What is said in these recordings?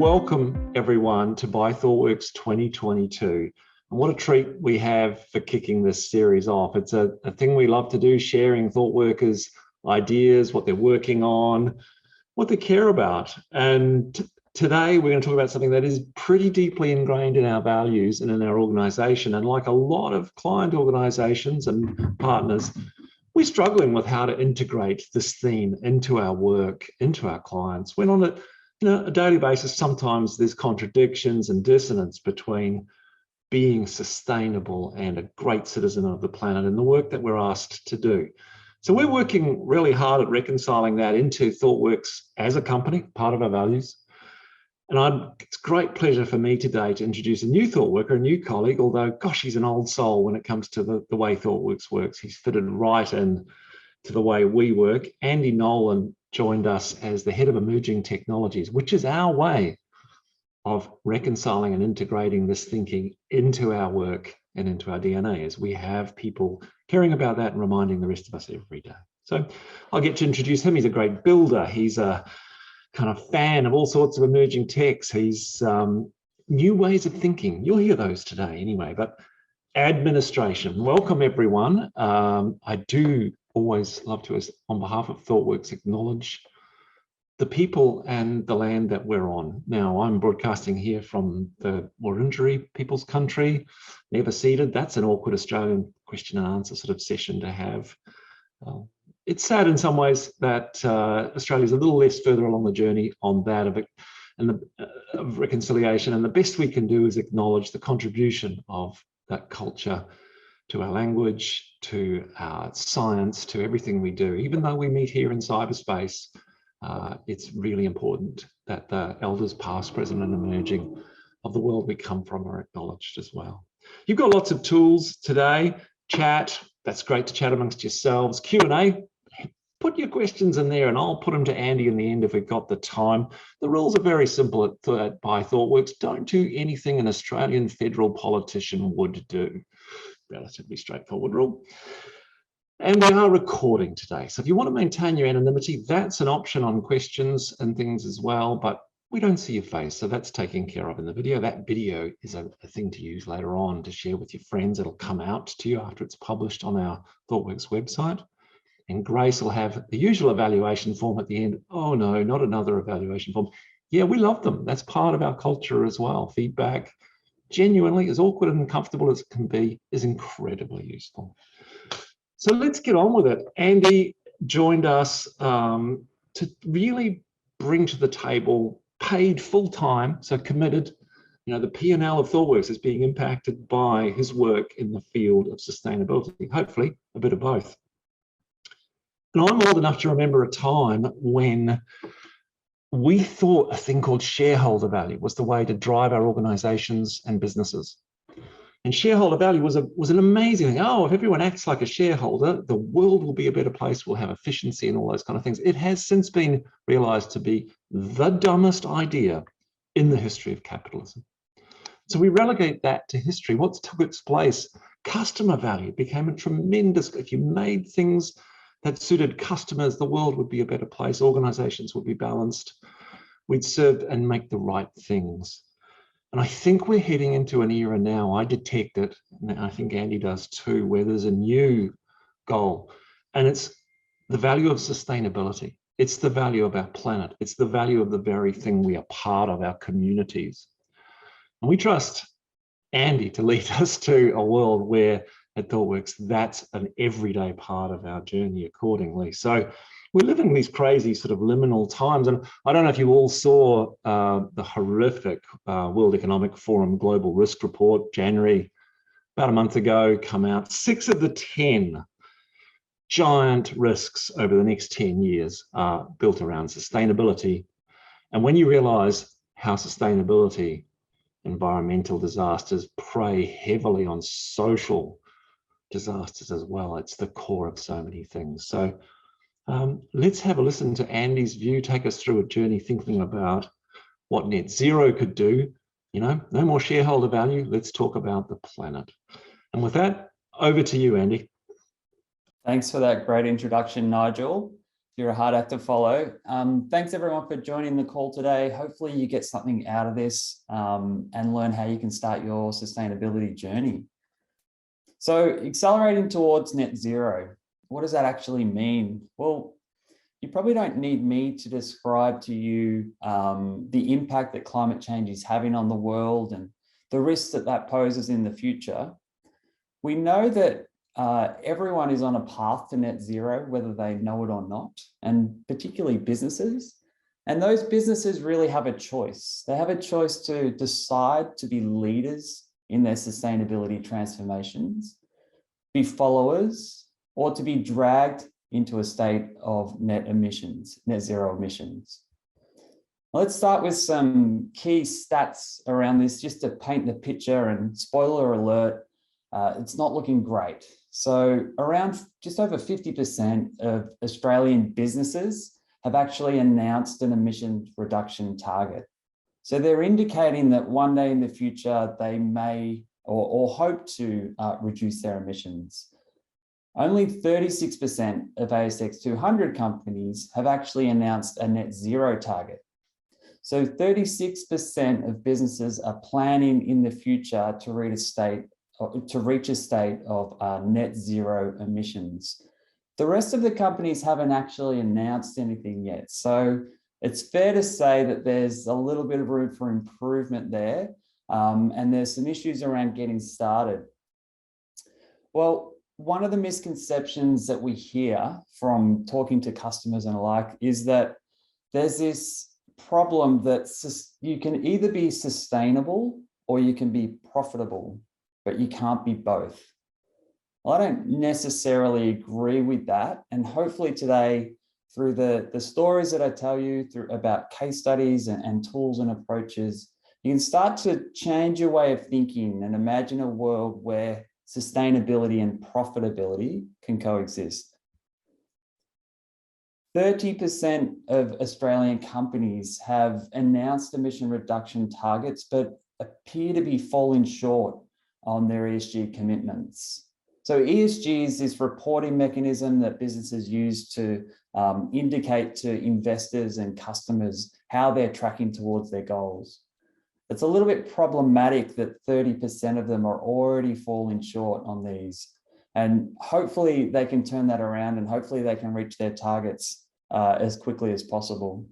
welcome everyone to By Thoughtworks 2022. And what a treat we have for kicking this series off. It's a thing we love to do, sharing thought workers' ideas, what they're working on, what they care about. And today we're going to talk about something that is pretty deeply ingrained in our values and in our organization. And like a lot of client organizations and partners, we're struggling with how to integrate this theme into our work, into our clients. When on a daily basis, sometimes there's contradictions and dissonance between being sustainable and a great citizen of the planet and the work that we're asked to do. So we're working really hard at reconciling that into ThoughtWorks as a company, part of our values. And it's a great pleasure for me today to introduce a new thought worker, a new colleague, although, gosh, he's an old soul when it comes to the way ThoughtWorks works. He's fitted right in to the way we work. Andy Nolan joined us as the head of emerging technologies, which is our way of reconciling and integrating this thinking into our work and into our DNA, as we have people caring about that and reminding the rest of us every day. So I'll get to introduce him. He's a great builder. He's a kind of fan of all sorts of emerging techs. He's new ways of thinking. You'll hear those today anyway, but administration. Welcome everyone. I do always love to, on behalf of ThoughtWorks, acknowledge the people and the land that we're on. Now, I'm broadcasting here from the Wurundjeri people's country, never ceded. That's an awkward Australian question and answer sort of session to have. It's sad in some ways that Australia's a little less further along the journey on that of reconciliation. And the best we can do is acknowledge the contribution of that culture to our language, to our science, to everything we do. Even though we meet here in cyberspace, it's really important that the elders past, present and emerging of the world we come from are acknowledged as well. You've got lots of tools today. Chat, that's great to chat amongst yourselves. Q&A, put your questions in there and I'll put them to Andy in the end if we've got the time. The rules are very simple at By Thoughtworks. Don't do anything an Australian federal politician would do. Relatively straightforward rule. And we are recording today. So if you want to maintain your anonymity, that's an option on questions and things as well, but we don't see your face. So that's taken care of in the video. That video is a thing to use later on to share with your friends. It'll come out to you after it's published on our ThoughtWorks website. And Grace will have the usual evaluation form at the end. Oh no, not another evaluation form. Yeah, we love them. That's part of our culture as well. Feedback, genuinely, as awkward and uncomfortable as it can be, is incredibly useful. So let's get on with it. Andy joined us to really bring to the table, paid full-time, so committed. You know, the P&L of ThoughtWorks is being impacted by his work in the field of sustainability, hopefully a bit of both. And I'm old enough to remember a time when we thought a thing called shareholder value was the way to drive our organizations and businesses. And shareholder value was an amazing thing. Oh, if everyone acts like a shareholder, the world will be a better place. We'll have efficiency and all those kind of things. It has since been realized to be the dumbest idea in the history of capitalism. So we relegate that to history. What took its place? Customer value became a tremendous, if you made things that suited customers, the world would be a better place. Organizations would be balanced. We'd serve and make the right things. And I think we're heading into an era now, I detect it, and I think Andy does too, where there's a new goal. And it's the value of sustainability. It's the value of our planet. It's the value of the very thing we are part of, our communities. And we trust Andy to lead us to a world where at ThoughtWorks, that's an everyday part of our journey accordingly. So we're living in these crazy sort of liminal times. And I don't know if you all saw the horrific World Economic Forum Global Risk Report, January, about a month ago, come out. 6 of the 10 giant risks over the next 10 years are built around sustainability. And when you realize how sustainability, environmental disasters prey heavily on social disasters as well, it's the core of so many things. So let's have a listen to Andy's view, take us through a journey thinking about what net zero could do. You know, no more shareholder value. Let's talk about the planet. And with that, over to you, Andy. Thanks for that great introduction, Nigel. you're a hard act to follow. Thanks everyone for joining the call today. Hopefully you get something out of this and learn how you can start your sustainability journey. So accelerating towards net zero, what does that actually mean? Well, you probably don't need me to describe to you the impact that climate change is having on the world and the risks that that poses in the future. We know that everyone is on a path to net zero, whether they know it or not, and particularly businesses. And those businesses really have a choice. They have a choice to decide to be leaders in their sustainability transformations, be followers, or to be dragged into a state of net zero emissions. Let's start with some key stats around this just to paint the picture, and spoiler alert, it's not looking great. So around just over 50% of Australian businesses have actually announced an emission reduction target. So they're indicating that one day in the future, they may or hope to reduce their emissions. Only 36% of ASX 200 companies have actually announced a net zero target. So 36% of businesses are planning in the future to reach a state of net zero emissions. The rest of the companies haven't actually announced anything yet. So it's fair to say that there's a little bit of room for improvement there. And there's some issues around getting started. Well, one of the misconceptions that we hear from talking to customers and alike is that there's this problem that you can either be sustainable or you can be profitable, but you can't be both. Well, I don't necessarily agree with that. And hopefully today, through the stories that I tell you about case studies and tools and approaches, you can start to change your way of thinking and imagine a world where sustainability and profitability can coexist. 30% of Australian companies have announced emission reduction targets, but appear to be falling short on their ESG commitments. So ESG is this reporting mechanism that businesses use to indicate to investors and customers how they're tracking towards their goals. It's a little bit problematic that 30% of them are already falling short on these. And hopefully they can turn that around and hopefully they can reach their targets as quickly as possible.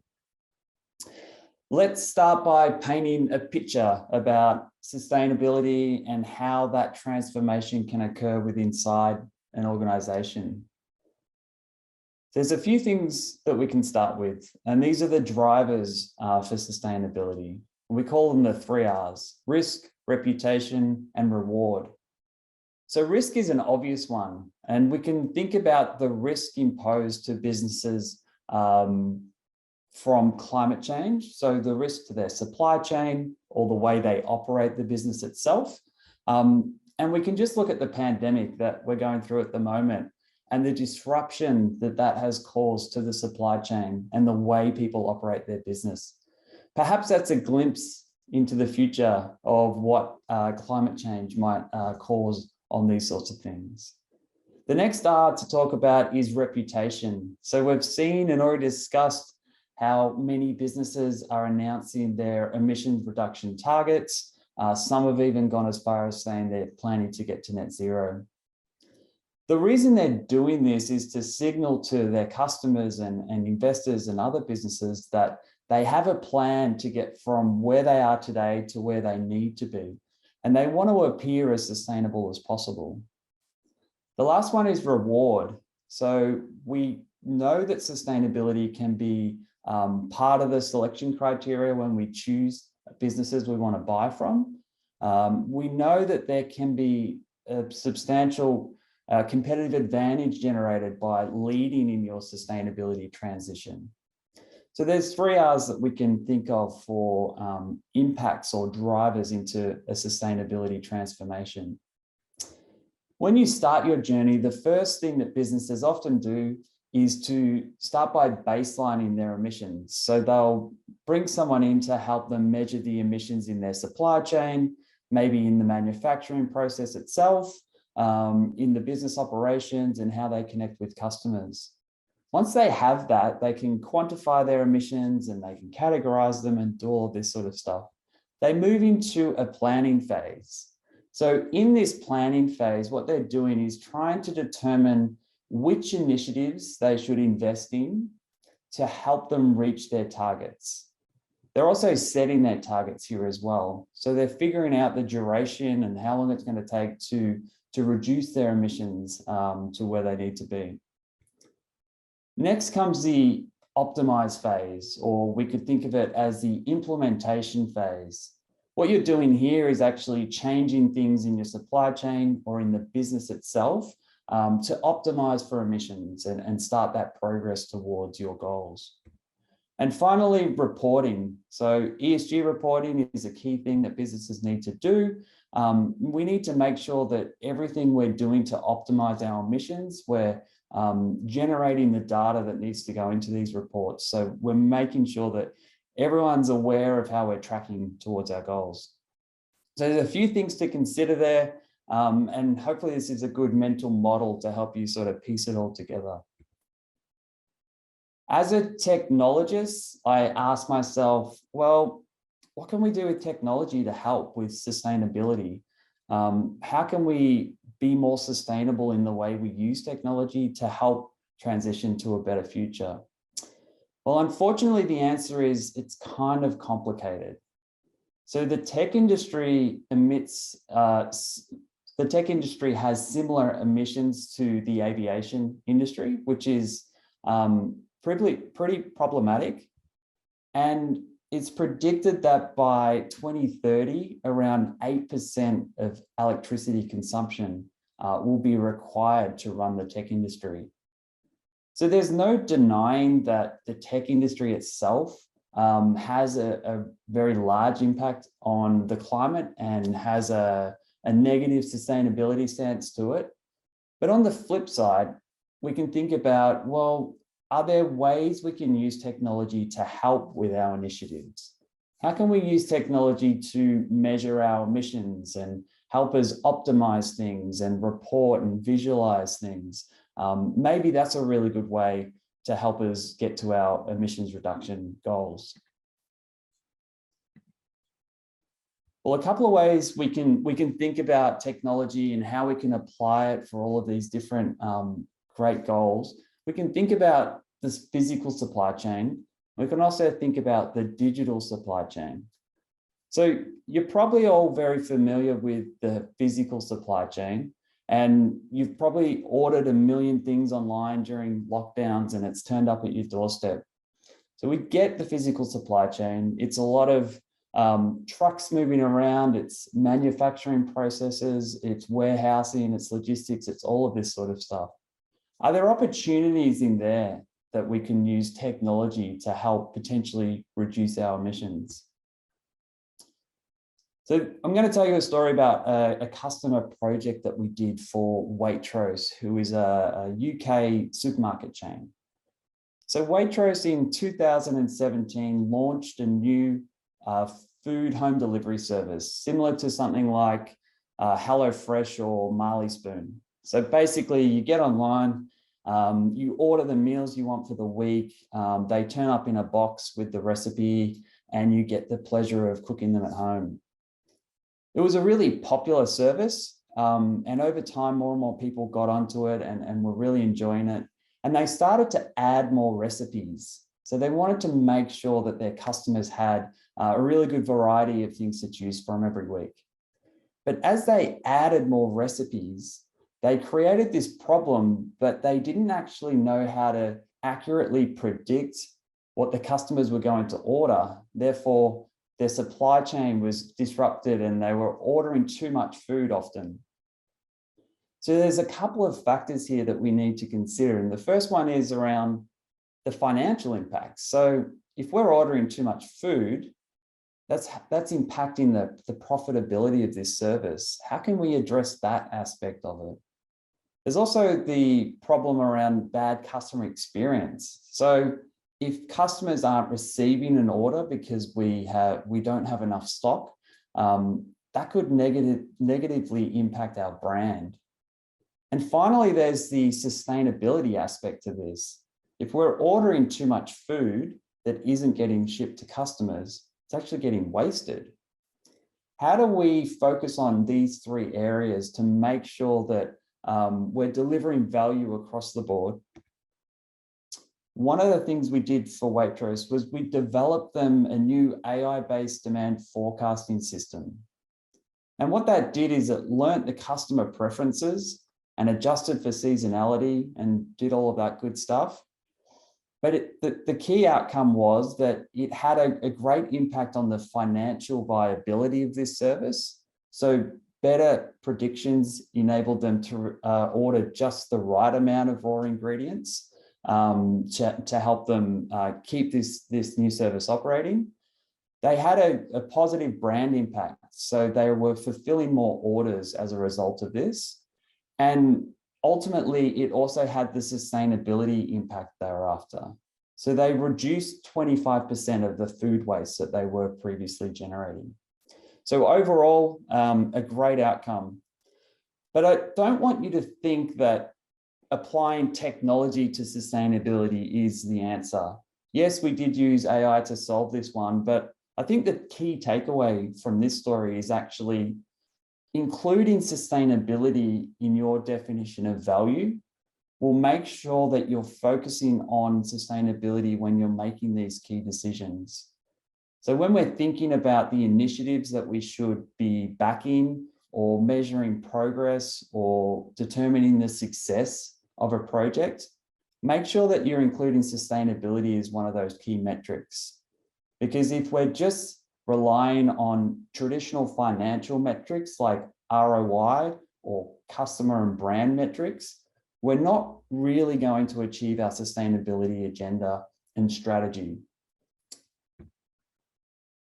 Let's start by painting a picture about sustainability and how that transformation can occur inside an organization. There's a few things that we can start with, and these are the drivers for sustainability. We call them the 3 R's: risk, reputation, and reward. So risk is an obvious one, and we can think about the risk imposed to businesses from climate change. So the risk to their supply chain or the way they operate the business itself. And we can just look at the pandemic that we're going through at the moment and the disruption that that has caused to the supply chain and the way people operate their business. Perhaps that's a glimpse into the future of what climate change might cause on these sorts of things. The next R to talk about is reputation. So we've seen and already discussed how many businesses are announcing their emissions reduction targets. Some have even gone as far as saying they're planning to get to net zero. The reason they're doing this is to signal to their customers and investors and other businesses that they have a plan to get from where they are today to where they need to be. And they want to appear as sustainable as possible. The last one is reward. So we know that sustainability can be part of the selection criteria when we choose businesses we want to buy from. We know that there can be a substantial competitive advantage generated by leading in your sustainability transition. So there's 3 R's that we can think of for impacts or drivers into a sustainability transformation. When you start your journey, the first thing that businesses often do is to start by baselining their emissions. So they'll bring someone in to help them measure the emissions in their supply chain, maybe in the manufacturing process itself, in the business operations and how they connect with customers. Once they have that, they can quantify their emissions and they can categorize them and do all of this sort of stuff. They move into a planning phase. So in this planning phase, what they're doing is trying to determine which initiatives they should invest in to help them reach their targets. They're also setting their targets here as well. So they're figuring out the duration and how long it's going to take to reduce their emissions to where they need to be. Next comes the optimize phase, or we could think of it as the implementation phase. What you're doing here is actually changing things in your supply chain or in the business itself to optimize for emissions and start that progress towards your goals. And finally, reporting. So ESG reporting is a key thing that businesses need to do. We need to make sure that everything we're doing to optimize our emissions, we're generating the data that needs to go into these reports. So we're making sure that everyone's aware of how we're tracking towards our goals. So there's a few things to consider there, and hopefully this is a good mental model to help you sort of piece it all together. As a technologist, I ask myself, well, what can we do with technology to help with sustainability? How can we be more sustainable in the way we use technology to help transition to a better future? Well, unfortunately, the answer is it's kind of complicated. So the tech industry has similar emissions to the aviation industry, which is pretty problematic. And it's predicted that by 2030, around 8% of electricity consumption will be required to run the tech industry. So there's no denying that the tech industry itself has a very large impact on the climate and has a negative sustainability stance to it. But on the flip side, we can think about, well, are there ways we can use technology to help with our initiatives? How can we use technology to measure our emissions and help us optimize things and report and visualize things? Maybe that's a really good way to help us get to our emissions reduction goals. Well, a couple of ways we can think about technology and how we can apply it for all of these different great goals. We can think about this physical supply chain. We can also think about the digital supply chain. So you're probably all very familiar with the physical supply chain, and you've probably ordered a million things online during lockdowns and it's turned up at your doorstep. So we get the physical supply chain. It's a lot of trucks moving around, it's manufacturing processes, it's warehousing, it's logistics, it's all of this sort of stuff. Are there opportunities in there that we can use technology to help potentially reduce our emissions? So I'm going to tell you a story about a customer project that we did for Waitrose, who is a UK supermarket chain. So Waitrose in 2017 launched a new food home delivery service, similar to something like HelloFresh or Marley Spoon. So basically you get online, you order the meals you want for the week, they turn up in a box with the recipe and you get the pleasure of cooking them at home. It was a really popular service, and over time more and more people got onto it and were really enjoying it. And they started to add more recipes. So they wanted to make sure that their customers had a really good variety of things to choose from every week. But as they added more recipes, they created this problem, but they didn't actually know how to accurately predict what the customers were going to order. Therefore, their supply chain was disrupted and they were ordering too much food often. So there's a couple of factors here that we need to consider. And the first one is around the financial impact. So if we're ordering too much food, that's impacting the profitability of this service. How can we address that aspect of it? There's also the problem around bad customer experience. So if customers aren't receiving an order because we don't have enough stock, that could negatively impact our brand. And finally, there's the sustainability aspect of this. If we're ordering too much food that isn't getting shipped to customers, it's actually getting wasted. How do we focus on these three areas to make sure that we're delivering value across the board? One of the things we did for Waitrose was we developed them a new AI-based demand forecasting system. And what that did is it learnt the customer preferences and adjusted for seasonality and did all of that good stuff. But the key outcome was that it had a great impact on the financial viability of this service. So better predictions enabled them to order just the right amount of raw ingredients to help them keep this new service operating. They had a positive brand impact. So they were fulfilling more orders as a result of this. And ultimately, it also had the sustainability impact thereafter. So they reduced 25% of the food waste that they were previously generating. So overall, a great outcome. But I don't want you to think that applying technology to sustainability is the answer. Yes, we did use AI to solve this one, but I think the key takeaway from this story is actually including sustainability in your definition of value will make sure that you're focusing on sustainability when you're making these key decisions. So when we're thinking about the initiatives that we should be backing or measuring progress or determining the success of a project, make sure that you're including sustainability as one of those key metrics. Because if we're just relying on traditional financial metrics like ROI or customer and brand metrics, we're not really going to achieve our sustainability agenda and strategy.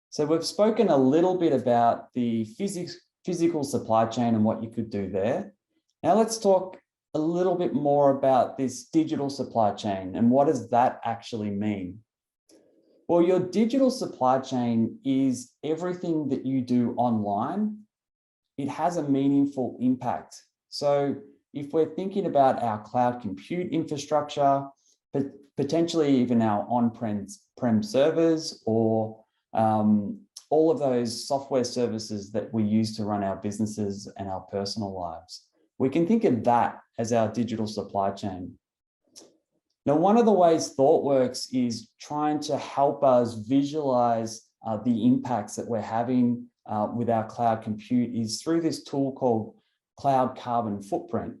So we've spoken a little bit about the physical supply chain and what you could do there. Now let's talk a little bit more about this digital supply chain and what does that actually mean? Well, your digital supply chain is everything that you do online. It has a meaningful impact. So if we're thinking about our cloud compute infrastructure, but potentially even our on-prem servers or all of those software services that we use to run our businesses and our personal lives, we can think of that as our digital supply chain. Now, one of the ways ThoughtWorks is trying to help us visualize the impacts that we're having with our cloud compute is through this tool called Cloud Carbon Footprint.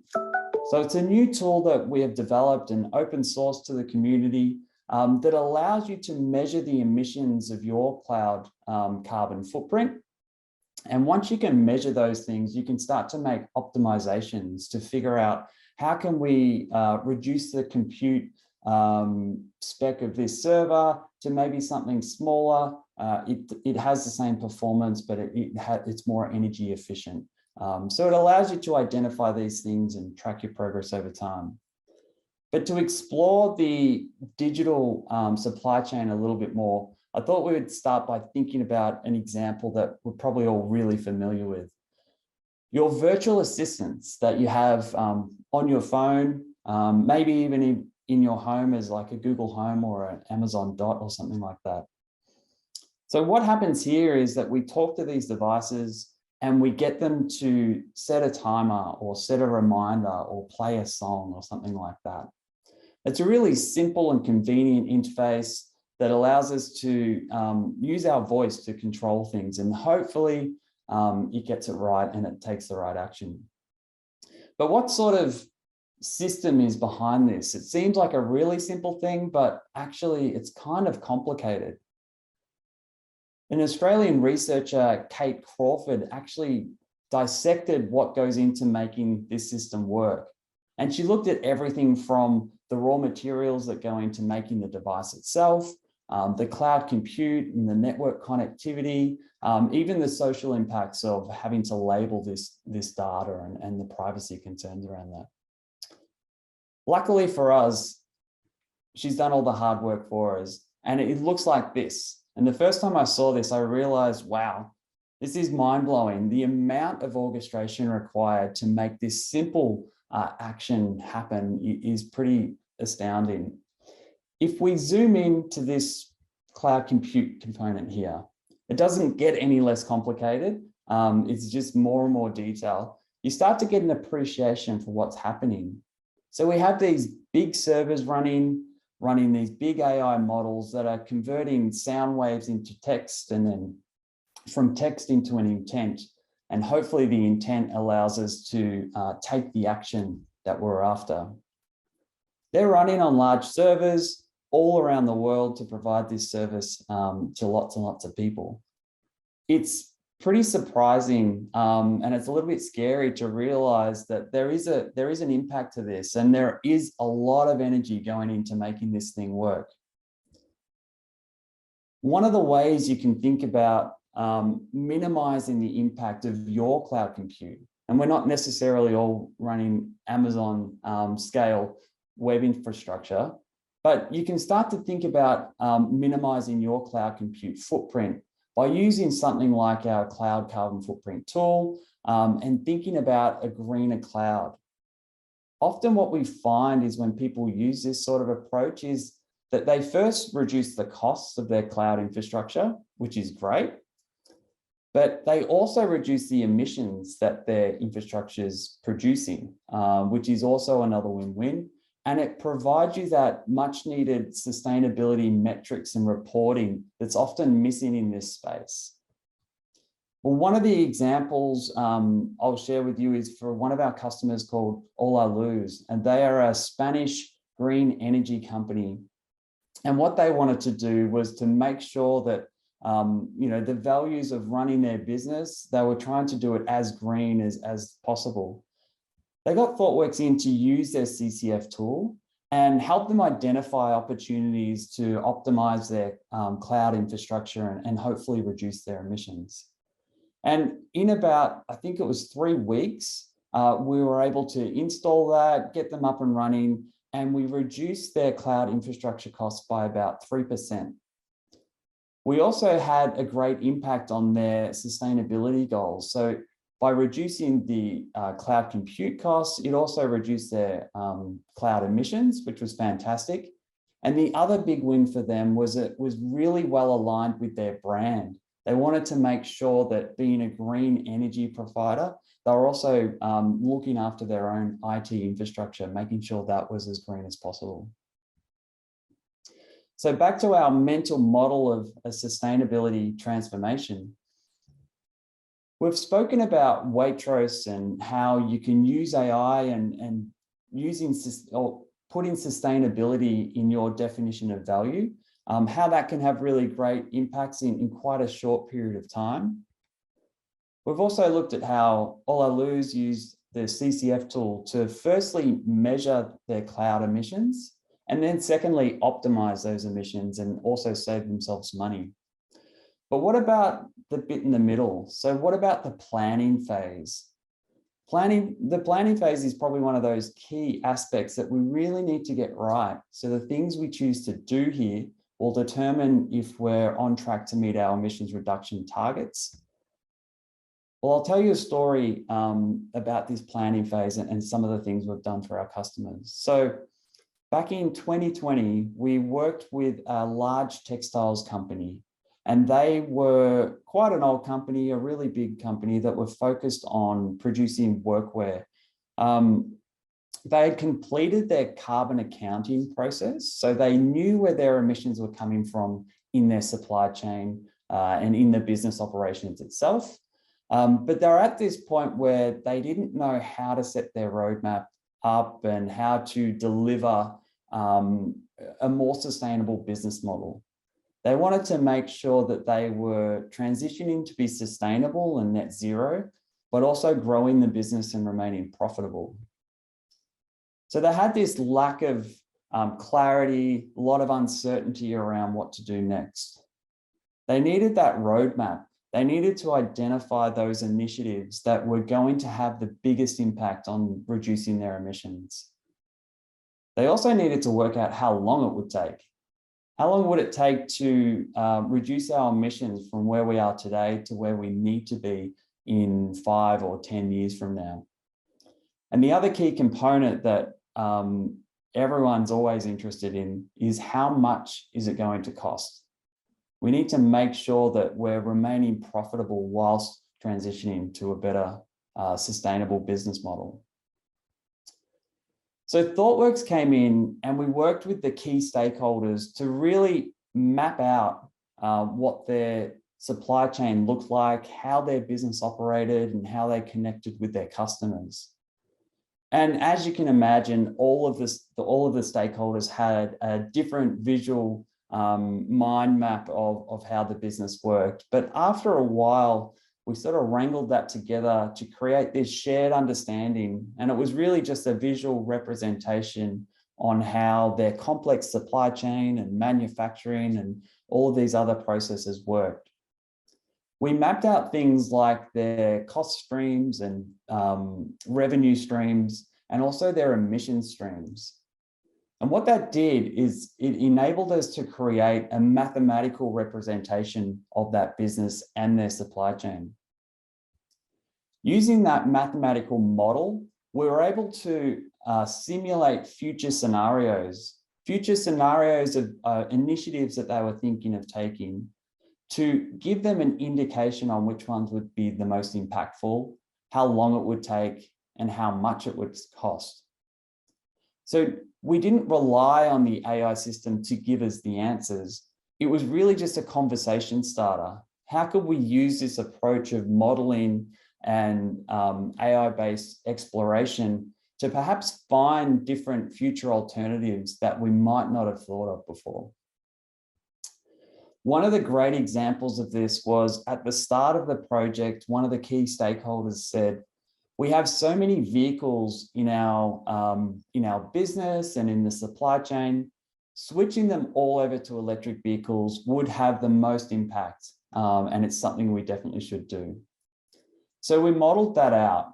So it's a new tool that we have developed and open source to the community that allows you to measure the emissions of your cloud carbon footprint. And once you can measure those things, you can start to make optimizations to figure out how can we reduce the compute spec of this server to maybe something smaller. It has the same performance, but it's more energy efficient. So it allows you to identify these things and track your progress over time. But to explore the digital supply chain a little bit more, I thought we would start by thinking about an example that we're probably all really familiar with. Your virtual assistants that you have on your phone, maybe even in your home as like a Google Home or an Amazon Dot or something like that. So what happens here is that we talk to these devices and we get them to set a timer or set a reminder or play a song or something like that. It's a really simple and convenient interface that allows us to use our voice to control things, and hopefully it gets it right and it takes the right action. But what sort of system is behind this? It seems like a really simple thing, but actually it's kind of complicated. An Australian researcher, Kate Crawford, actually dissected what goes into making this system work. And she looked at everything from the raw materials that go into making the device itself, the cloud compute and the network connectivity, even the social impacts of having to label this data and the privacy concerns around that. Luckily for us, she's done all the hard work for us, and it looks like this. And the first time I saw this, I realized, wow, this is mind-blowing. The amount of orchestration required to make this simple action happen is pretty astounding. If we zoom into this cloud compute component here, it doesn't get any less complicated. It's just more and more detail. You start to get an appreciation for what's happening. So we have these big servers running these big AI models that are converting sound waves into text, and then from text into an intent. And hopefully the intent allows us to take the action that we're after. They're running on large servers all around the world to provide this service to lots and lots of people. It's pretty surprising, and it's a little bit scary to realize that there is an impact to this, and there is a lot of energy going into making this thing work. One of the ways you can think about minimizing the impact of your cloud compute, and we're not necessarily all running Amazon scale web infrastructure, but you can start to think about minimizing your cloud compute footprint by using something like our cloud carbon footprint tool and thinking about a greener cloud. Often what we find is when people use this sort of approach is that they first reduce the costs of their cloud infrastructure, which is great, but they also reduce the emissions that their infrastructure is producing, which is also another win-win. And it provides you that much needed sustainability metrics and reporting that's often missing in this space. Well, one of the examples I'll share with you is for one of our customers called Hola Luz, and they are a Spanish green energy company. And what they wanted to do was to make sure that the values of running their business, they were trying to do it as green as possible. They got ThoughtWorks in to use their CCF tool and help them identify opportunities to optimize their cloud infrastructure and hopefully reduce their emissions. And in about, I think it was 3 weeks, we were able to install that, get them up and running, and we reduced their cloud infrastructure costs by about 3%. We also had a great impact on their sustainability goals. So by reducing the cloud compute costs, it also reduced their cloud emissions, which was fantastic. And the other big win for them was it was really well aligned with their brand. They wanted to make sure that being a green energy provider, they were also looking after their own IT infrastructure, making sure that was as green as possible. So back to our mental model of a sustainability transformation. We've spoken about Waitrose and how you can use AI and using or putting sustainability in your definition of value, how that can have really great impacts in quite a short period of time. We've also looked at how Hola Luz used the CCF tool to firstly measure their cloud emissions, and then secondly, optimize those emissions and also save themselves money. But what about the bit in the middle? So what about the planning phase? The planning phase is probably one of those key aspects that we really need to get right. So the things we choose to do here will determine if we're on track to meet our emissions reduction targets. Well, I'll tell you a story about this planning phase and some of the things we've done for our customers. So back in 2020, we worked with a large textiles company, and they were quite an old company, a really big company that were focused on producing workwear. They had completed their carbon accounting process, so they knew where their emissions were coming from in their supply chain and in the business operations itself. But they're at this point where they didn't know how to set their roadmap up and how to deliver a more sustainable business model. They wanted to make sure that they were transitioning to be sustainable and net zero, but also growing the business and remaining profitable. So they had this lack of clarity, a lot of uncertainty around what to do next. They needed that roadmap. They needed to identify those initiatives that were going to have the biggest impact on reducing their emissions. They also needed to work out how long it would take. How long would it take to reduce our emissions from where we are today to where we need to be in 5 or 10 years from now? And the other key component that everyone's always interested in is how much is it going to cost? We need to make sure that we're remaining profitable whilst transitioning to a better sustainable business model. So ThoughtWorks came in and we worked with the key stakeholders to really map out what their supply chain looked like, how their business operated, and how they connected with their customers. And as you can imagine, all of the stakeholders had a different visual mind map of how the business worked. But after a while, we sort of wrangled that together to create this shared understanding. And it was really just a visual representation on how their complex supply chain and manufacturing and all of these other processes worked. We mapped out things like their cost streams and revenue streams, and also their emission streams. And what that did is it enabled us to create a mathematical representation of that business and their supply chain. Using that mathematical model, we were able to simulate future scenarios of initiatives that they were thinking of taking, to give them an indication on which ones would be the most impactful, how long it would take, and how much it would cost. So we didn't rely on the AI system to give us the answers. It was really just a conversation starter. How could we use this approach of modeling and AI-based exploration to perhaps find different future alternatives that we might not have thought of before? One of the great examples of this was at the start of the project, one of the key stakeholders said, we have so many vehicles in our business and in the supply chain, switching them all over to electric vehicles would have the most impact. And it's something we definitely should do. So we modeled that out.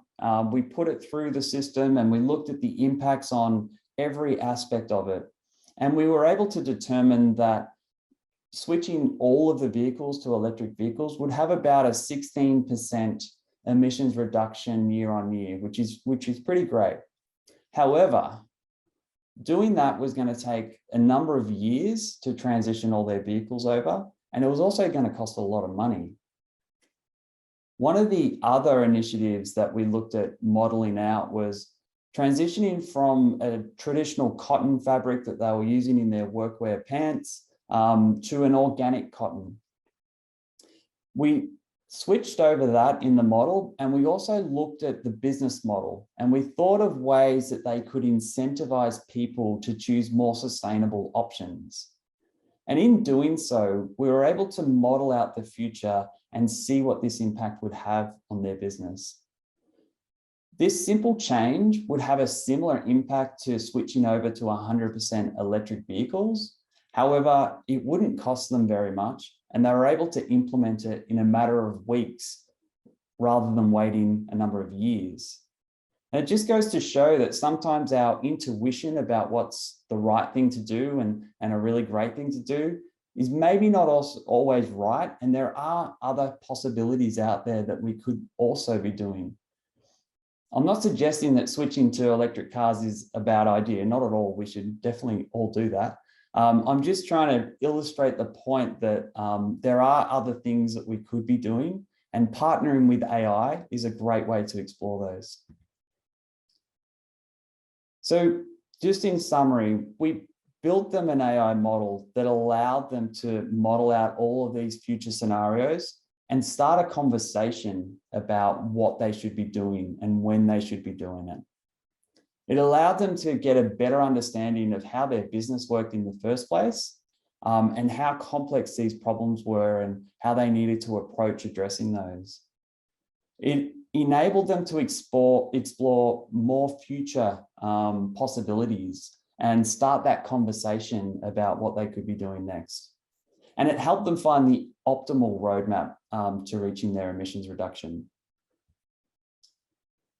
We put it through the system and we looked at the impacts on every aspect of it. And we were able to determine that switching all of the vehicles to electric vehicles would have about a 16% emissions reduction year on year, which is pretty great. However, doing that was going to take a number of years to transition all their vehicles over, and it was also going to cost a lot of money. One of the other initiatives that we looked at modeling out was transitioning from a traditional cotton fabric that they were using in their workwear pants to an organic cotton. We switched over that in the model, and we also looked at the business model, and we thought of ways that they could incentivize people to choose more sustainable options. And in doing so, we were able to model out the future and see what this impact would have on their business. This simple change would have a similar impact to switching over to 100% electric vehicles. However, it wouldn't cost them very much, and they were able to implement it in a matter of weeks rather than waiting a number of years. And it just goes to show that sometimes our intuition about what's the right thing to do and a really great thing to do is maybe not always right, and there are other possibilities out there that we could also be doing. I'm not suggesting that switching to electric cars is a bad idea, not at all. We should definitely all do that. I'm just trying to illustrate the point that there are other things that we could be doing, and partnering with AI is a great way to explore those. So just in summary, we built them an AI model that allowed them to model out all of these future scenarios and start a conversation about what they should be doing and when they should be doing it. It allowed them to get a better understanding of how their business worked in the first place, and how complex these problems were and how they needed to approach addressing those. It enabled them to explore more future possibilities and start that conversation about what they could be doing next. And it helped them find the optimal roadmap to reaching their emissions reduction.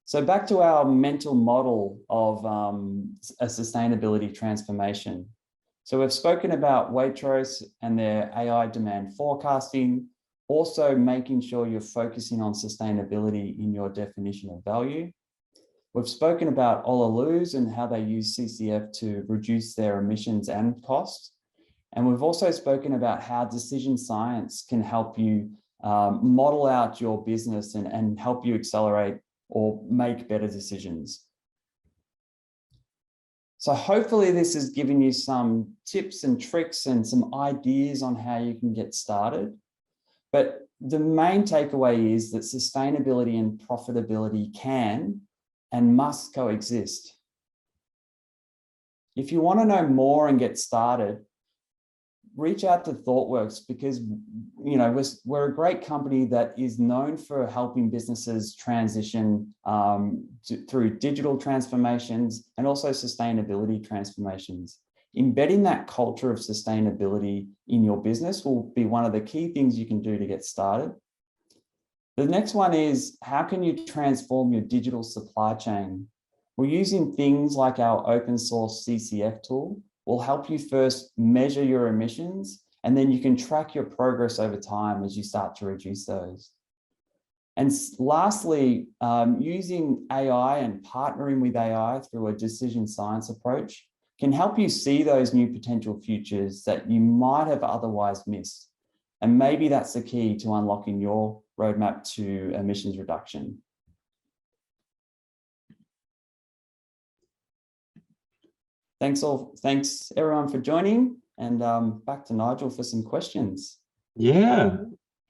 So back to our mental model of a sustainability transformation. So we've spoken about Waitrose and their AI demand forecasting, also making sure you're focusing on sustainability in your definition of value. We've spoken about Olaloos and how they use CCF to reduce their emissions and costs. And we've also spoken about how decision science can help you model out your business and help you accelerate or make better decisions. So hopefully this has given you some tips and tricks and some ideas on how you can get started. But the main takeaway is that sustainability and profitability can and must coexist. If you want to know more and get started, reach out to ThoughtWorks, because we're a great company that is known for helping businesses transition through digital transformations and also sustainability transformations. Embedding that culture of sustainability in your business will be one of the key things you can do to get started. The next one is, how can you transform your digital supply chain? We're using things like our open source CCF tool. Will help you first measure your emissions, and then you can track your progress over time as you start to reduce those. And lastly, using AI and partnering with AI through a decision science approach can help you see those new potential futures that you might have otherwise missed. And maybe that's the key to unlocking your roadmap to emissions reduction. Thanks everyone for joining, and back to Nigel for some questions. Yeah,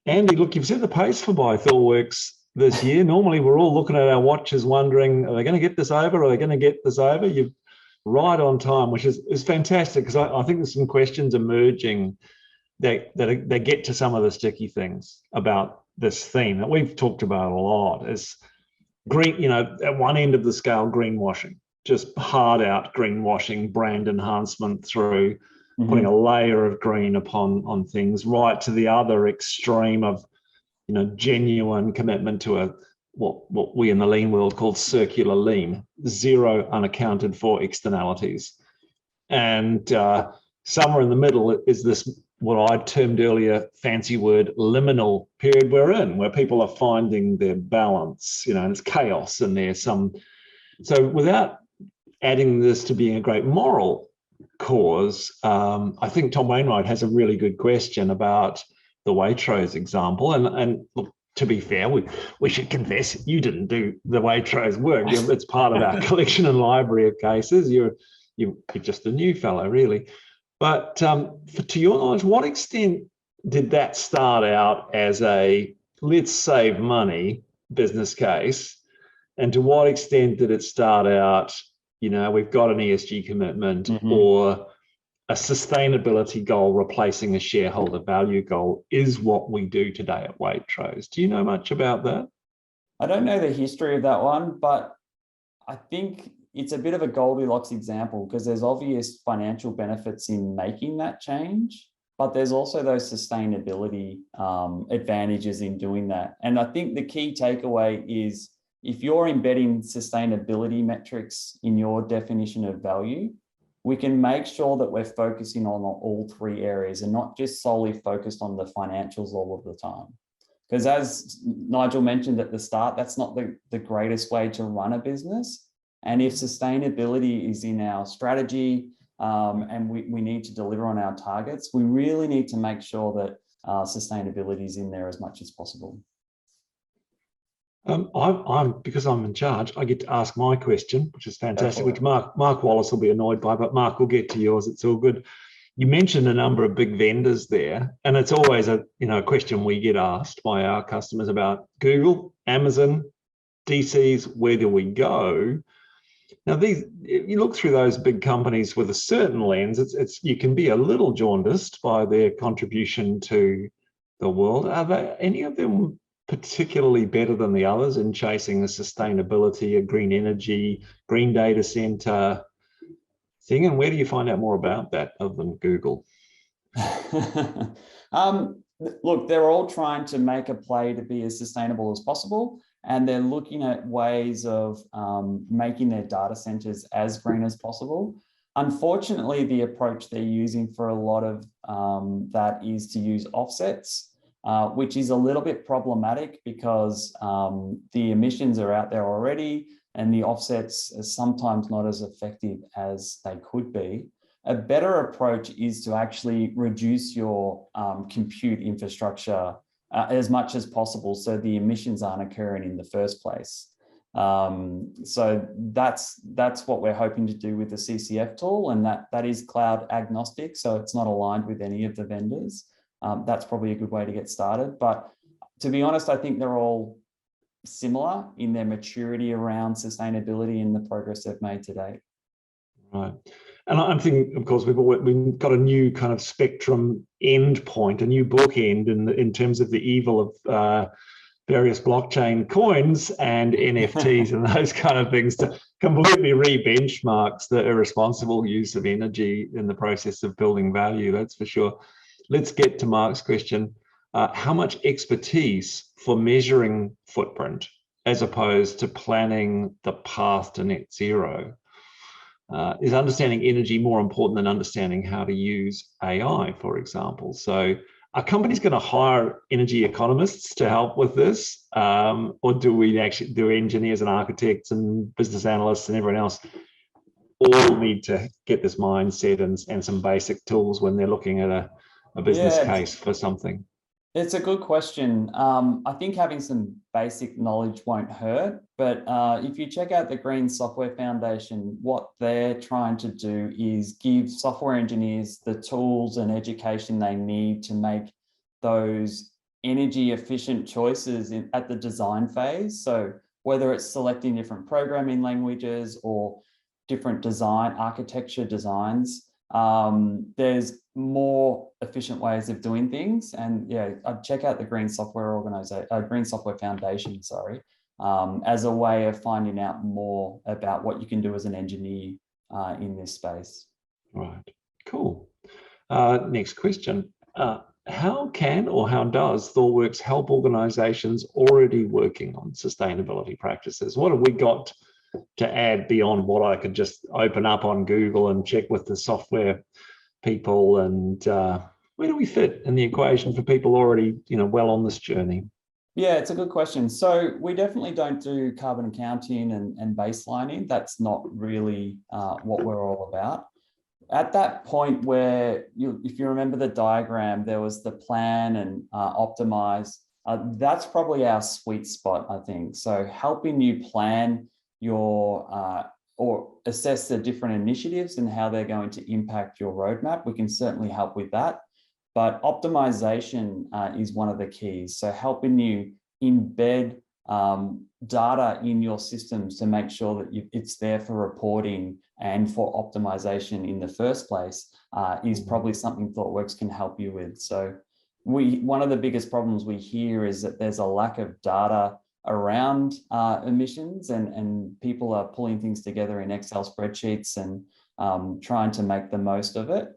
Andy, look, you've set the pace for By Thoughtworks this year. Normally we're all looking at our watches wondering, are they going to get this over? Are they going to get this over? You're right on time, which is fantastic, because I think there's some questions emerging that get to some of the sticky things about this theme that we've talked about a lot. Is green, at one end of the scale, greenwashing. Just hard out greenwashing, brand enhancement through putting a layer of green on things, right to the other extreme of, genuine commitment to what we in the lean world call circular lean, zero unaccounted for externalities. And somewhere in the middle is this, what I termed earlier, fancy word, liminal period we're in, where people are finding their balance, and it's chaos and there's some. So without adding this to being a great moral cause, I think Tom Wainwright has a really good question about the Waitrose example. And look, to be fair, we should confess, you didn't do the Waitrose work. It's part of our collection and library of cases. You're just a new fellow, really. But to your knowledge, what extent did that start out as a let's save money business case? And to what extent did it start out, we've got an ESG commitment or a sustainability goal replacing a shareholder value goal is what we do today at Waitrose? Do you know much about that? I don't know the history of that one, but I think it's a bit of a Goldilocks example, because there's obvious financial benefits in making that change, but there's also those sustainability advantages in doing that. And I think the key takeaway is, if you're embedding sustainability metrics in your definition of value, we can make sure that we're focusing on all three areas and not just solely focused on the financials all of the time. Because as Nigel mentioned at the start, that's not the greatest way to run a business. And if sustainability is in our strategy and we need to deliver on our targets, we really need to make sure that sustainability is in there as much as possible. Because I'm in charge, I get to ask my question, which is fantastic, which Mark Wallace will be annoyed by, but Mark, we'll get to yours. It's all good. You mentioned a number of big vendors there, and it's always a question we get asked by our customers about Google, Amazon, DCs, where do we go? Now, you look through those big companies with a certain lens, you can be a little jaundiced by their contribution to the world. Are there any of them particularly better than the others in chasing the sustainability, a green energy, green data center thing? And where do you find out more about that other than Google? Look, they're all trying to make a play to be as sustainable as possible, and they're looking at ways of making their data centers as green as possible. Unfortunately, the approach they're using for a lot of that is to use offsets, which is a little bit problematic because the emissions are out there already. and the offsets are sometimes not as effective as they could be. A better approach is to actually reduce your compute infrastructure as much as possible so the emissions aren't occurring in the first place. So that's what we're hoping to do with the CCF tool, and that is cloud agnostic, so it's not aligned with any of the vendors. That's probably a good way to get started. But to be honest, I think they're all similar in their maturity around sustainability and the progress they've made to date. Right. And I'm thinking, of course, we've got a new kind of Spectrum endpoint, a new bookend in terms of the evil of various blockchain coins and NFTs and those kind of things to completely re-benchmarks the irresponsible use of energy in the process of building value, that's for sure. Let's get to Mark's question. How much expertise for measuring footprint as opposed to planning the path to net zero? Is understanding energy more important than understanding how to use AI, for example? So are companies going to hire energy economists to help with this? Or do engineers and architects and business analysts and everyone else all need to get this mindset and some basic tools when they're looking at a business case for something? It's a good question. I think having some basic knowledge won't hurt, but if you check out the Green Software Foundation, what they're trying to do is give software engineers the tools and education they need to make those energy efficient choices at the design phase. So whether it's selecting different programming languages or different design architecture designs, there's more efficient ways of doing things. And yeah, I'd check out the Green Software Foundation, as a way of finding out more about what you can do as an engineer in this space. Right, cool. Next question. How can or how does ThoughtWorks help organizations already working on sustainability practices? What have we got to add beyond what I could just open up on Google and check with the software people? And where do we fit in the equation for people already, well on this journey? Yeah, it's a good question. So we definitely don't do carbon accounting and baselining. That's not really what we're all about. At that point where, if you remember the diagram, there was the plan and optimize. That's probably our sweet spot, I think. So helping you plan your or assess the different initiatives and how they're going to impact your roadmap. We can certainly help with that. But optimization is one of the keys. So helping you embed data in your systems to make sure that it's there for reporting and for optimization in the first place is probably something ThoughtWorks can help you with. So one of the biggest problems we hear is that there's a lack of data around emissions, and people are pulling things together in Excel spreadsheets and trying to make the most of it.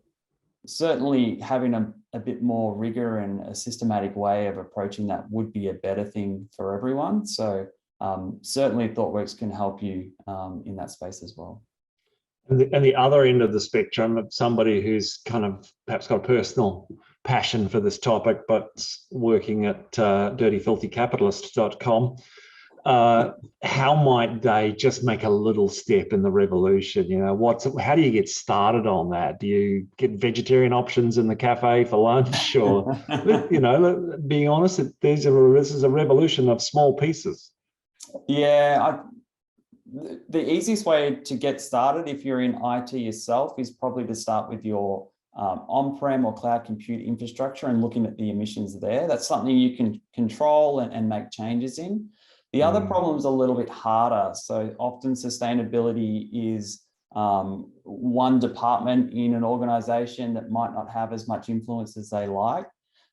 Certainly having a bit more rigor and a systematic way of approaching that would be a better thing for everyone. So certainly ThoughtWorks can help you in that space as well. And the other end of the spectrum, somebody who's kind of perhaps got a personal passion for this topic, but working at dirtyfilthycapitalist.com, how might they just make a little step in the revolution? How do you get started on that? Do you get vegetarian options in the cafe for lunch, or being honest, this is a revolution of small pieces? Yeah, the easiest way to get started if you're in IT yourself is probably to start with your on-prem or cloud compute infrastructure and looking at the emissions there. That's something you can control and make changes in. The other problem is a little bit harder. So often sustainability is one department in an organization that might not have as much influence as they like.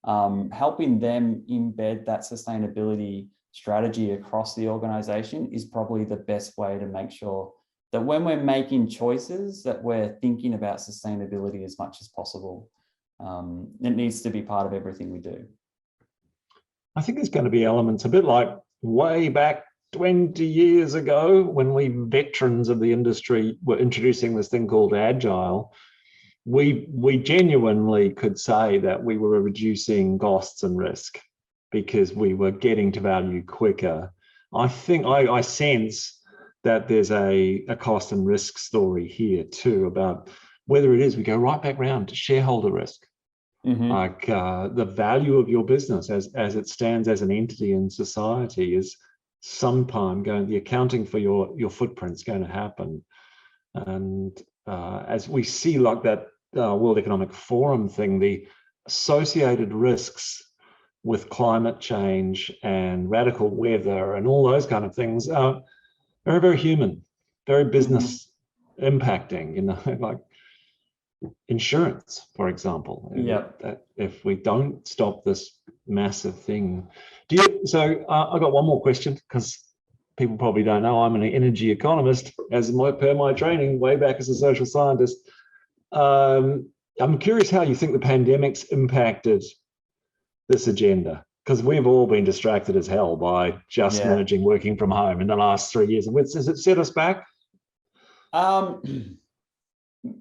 Helping them embed that sustainability strategy across the organization is probably the best way to make sure that when we're making choices that we're thinking about sustainability as much as possible. It needs to be part of everything we do. I think there's going to be elements a bit like way back 20 years ago when we veterans of the industry were introducing this thing called Agile. We genuinely could say that we were reducing costs and risk because we were getting to value quicker. I think I sense that there's a cost and risk story here too, about whether it is, we go right back round to shareholder risk. Like the value of your business as it stands as an entity in society is sometime the accounting for your footprint's going to happen. And as we see like that World Economic Forum thing, the associated risks with climate change and radical weather and all those kind of things are very, very human, very business impacting, you know, like insurance, for example. That if we don't stop this massive thing. I got one more question, because people probably don't know I'm an energy economist, as per my training way back as a social scientist. I'm curious how you think the pandemic's impacted this agenda, because we've all been distracted as hell by just managing working from home in the last 3 years. Has it set us back?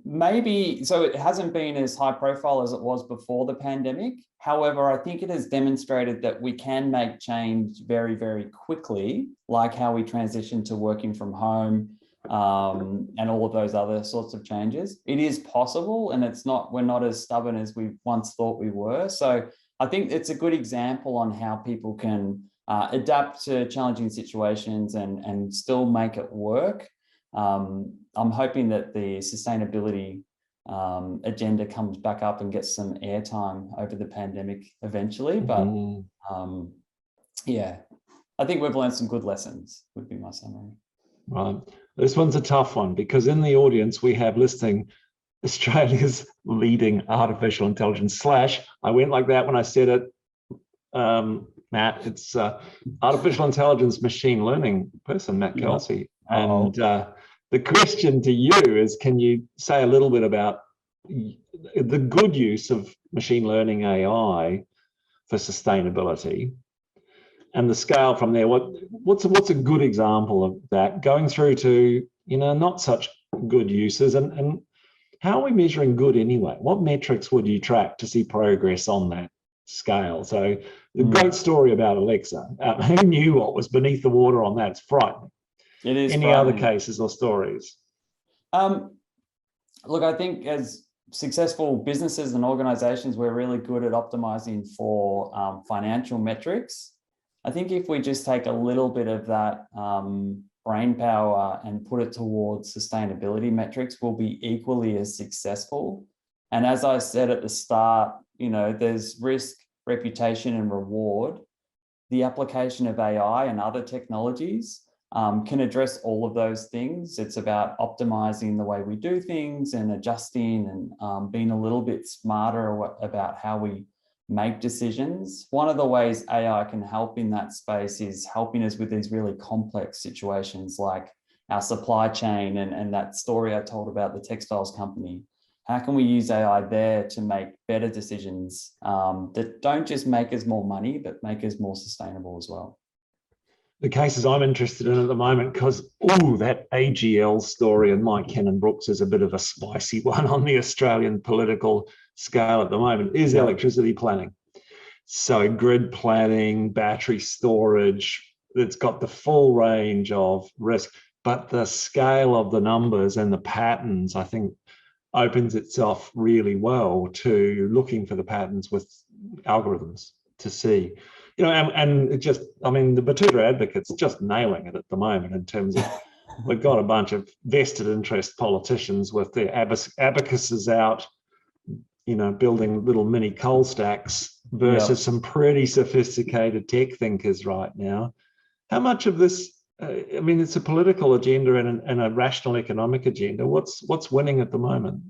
Maybe. So it hasn't been as high profile as it was before the pandemic. However, I think it has demonstrated that we can make change very, very quickly, like how we transitioned to working from home and all of those other sorts of changes. It is possible, and we're not as stubborn as we once thought we were. So I think it's a good example on how people can adapt to challenging situations and still make it work. I'm hoping that the sustainability agenda comes back up and gets some airtime over the pandemic eventually. But yeah, I think we've learned some good lessons, would be my summary. Right. This one's a tough one, because in the audience we have listing Australia's leading artificial intelligence / I went like that when I said it, Matt, it's artificial intelligence machine learning person, Matt Kelsey. And the question to you is, can you say a little bit about the good use of machine learning AI for sustainability and the scale from there? What's a good example of that, going through to, you know, not such good uses, and how are we measuring good anyway? What metrics would you track to see progress on that scale? So the great story about Alexa, who knew what was beneath the water on that? It's frightening. It is. Any other cases or stories? Look, I think as successful businesses and organizations, we're really good at optimizing for financial metrics. I think if we just take a little bit of that brain power and put it towards sustainability metrics, we'll be equally as successful. And as I said at the start, you know, there's risk, reputation, and reward. The application of AI and other technologies can address all of those things. It's about optimizing the way we do things and adjusting and being a little bit smarter about how we make decisions. One of the ways AI can help in that space is helping us with these really complex situations, like our supply chain and that story I told about the textiles company. How can we use AI there to make better decisions that don't just make us more money, but make us more sustainable as well? The cases I'm interested in at the moment, because that AGL story and Mike Cannon-Brookes is a bit of a spicy one on the Australian political scale at the moment, is electricity planning. So grid planning, battery storage, it's got the full range of risk, but the scale of the numbers and the patterns, I think, opens itself really well to looking for the patterns with algorithms to see. You know, and it just, I mean, the Batuta advocates just nailing it at the moment in terms of we've got a bunch of vested interest politicians with their abacuses out, you know, building little mini coal stacks versus some pretty sophisticated tech thinkers right now. How much of this, I mean, it's a political agenda and a rational economic agenda. What's winning at the moment?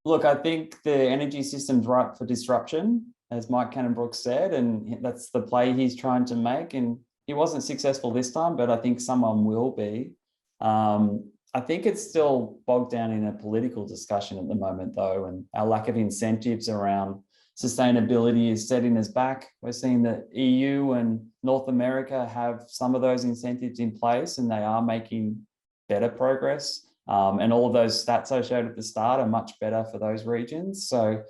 Look, I think the energy system's ripe for disruption, as Mike Cannon-Brookes said, and that's the play he's trying to make. And he wasn't successful this time, but I think someone will be. I think it's still bogged down in a political discussion at the moment, though, and our lack of incentives around sustainability is setting us back. We're seeing that EU and North America have some of those incentives in place, and they are making better progress. And all of those stats I showed at the start are much better for those regions. So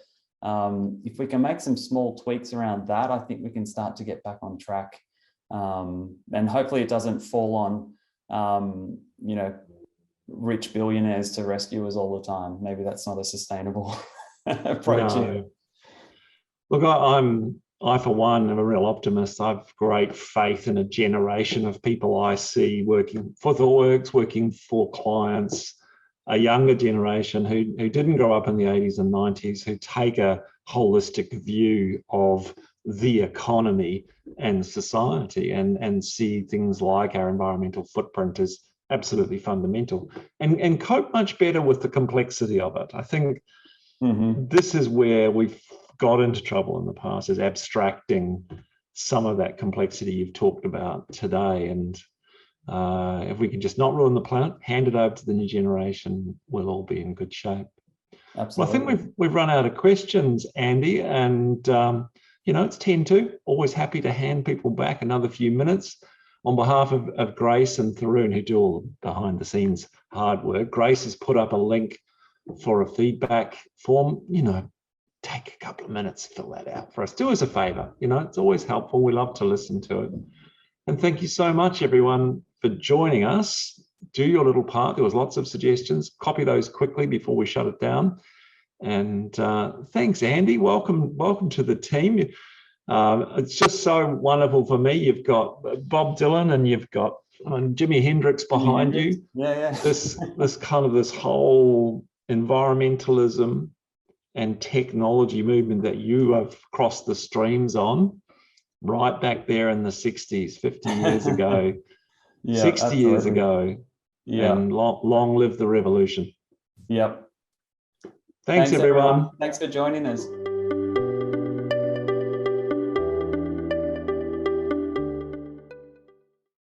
if we can make some small tweaks around that, I think we can start to get back on track. And hopefully it doesn't fall on, rich billionaires to rescue us all the time. Maybe that's not a sustainable approach. No. Look, I for one am a real optimist. I've great faith in a generation of people I see working for ThoughtWorks, working for clients, a younger generation who didn't grow up in the 80s and 90s, who take a holistic view of the economy and society and see things like our environmental footprint as absolutely fundamental and cope much better with the complexity of it. I think this is where we've got into trouble in the past, is abstracting some of that complexity you've talked about today. And if we can just not ruin the planet, hand it over to the new generation, we'll all be in good shape. Absolutely. Well, I think we've run out of questions, Andy, and it's 10:02. Always happy to hand people back another few minutes. On behalf of Grace and Tharoon, who do all the behind the scenes hard work, Grace has put up a link for a feedback form. Take a couple of minutes to fill that out for us. Do us a favor. It's always helpful. We love to listen to it. And thank you so much, everyone, for joining us. Do your little part. There was lots of suggestions. Copy those quickly before we shut it down. And thanks, Andy. Welcome to the team. It's just so wonderful for me. You've got Bob Dylan and you've got Jimi Hendrix behind you. Yeah. This whole environmentalism and technology movement that you have crossed the streams on right back there in the 60s, 50 years ago, 60 absolutely. Years ago. Yeah. And long live the revolution. Yep. Thanks everyone. Thanks for joining us.